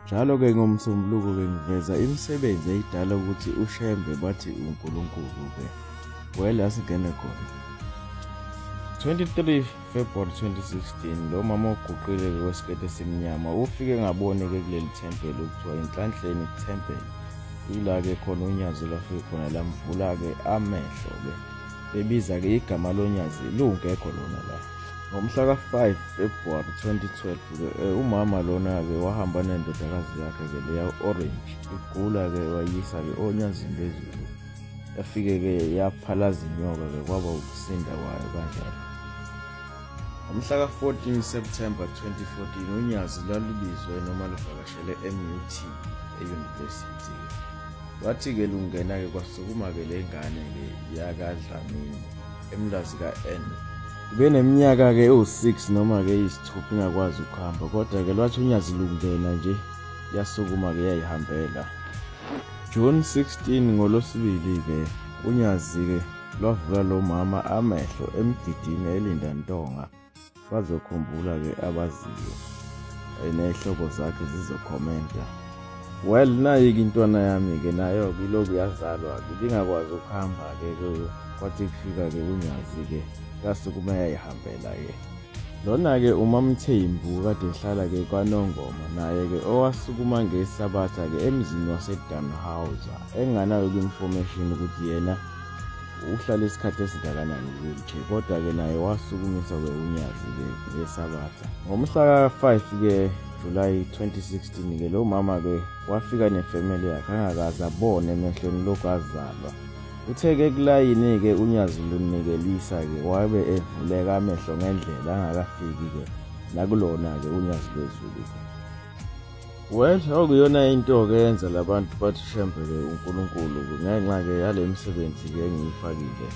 Njalo-ke ngomsombuluko-ke ngiveza imisebenzi eyidala ukuthi uShembe bathi uNkulunkulu-ke. Well, asingene khona. 23 February 2016, lo mama oguqile-ke wesikete esimnyama ufike ngabone-ke kuleli thempeli okuthiwa Inhlanhleni Temple. Ila-ke khona unyazi lafike khona lamvula-ke amehlo-ke. Bebiza-ke igama lonyazi lungekho lona la. Ngomhla ka-5 February 2012-ke umama lona-ke wahamba nendodakazi yakhe-ke leya Orange igula-ke wayisa-ke onyazini bezulu. Yafike-ke yaphalaza inyoka-ke kwaba ukusinda kwayo kanjalo. Ngomhla ka-14 September 2014 unyazi lalubizwe noma luvakashele MUT e-University. Wathi-ke lungena-ke kwasukuma-ke le ngane-ke yakaDlamini emlazi ka-N. Beneminyaka-ke ewu-6 noma-ke eyisithupha ingakwazi ukuhamba, kodwa-ke lwathi unyazi lungena nje yasukuma-ke yayihambela. June 16 ngolosibili-ke unyazi-ke lwavula lo mama amehlo emgidini elinda ntonga bazokhumbula-ke abaziyo nehlobo zakhe zizokhomenta. Well, nayi-ke intwana yami-ke nayo-ke iloku yazalwa-ke ibingakwazi ukuhamba-ke kwathi kufika-ke unyazi-ke yasukuma yayihambela-ke. Lona-ke uMamthembu kade ehlala-ke kwaNongoma naye-ke owasukuma ngesabatha-ke emzini waseDannhauser enganayo-ke information ukuthi yena uhlala isikhathi esingakanani ku-wheelchair, kodwa-ke naye wasukumiswa-ke unyazi-ke ngesabatha. Ngomhla ka-5-ke July 2016-ke lo mama-ke wafika nefamily yakhe angakaze abone emehlweni lokhu azalwa. Uthe-ke kulayini-ke unyazi lunikelisa-ke wabe evuleka amehlo ngendlela angakafiki-ke nakulona-ke unyazi lwezulu-ke. Well, okuyona into-ke yenza labantu bathi Shembe-ke uNkulunkulu ngenxa-ke yale misebenzi-ke engiyifakile.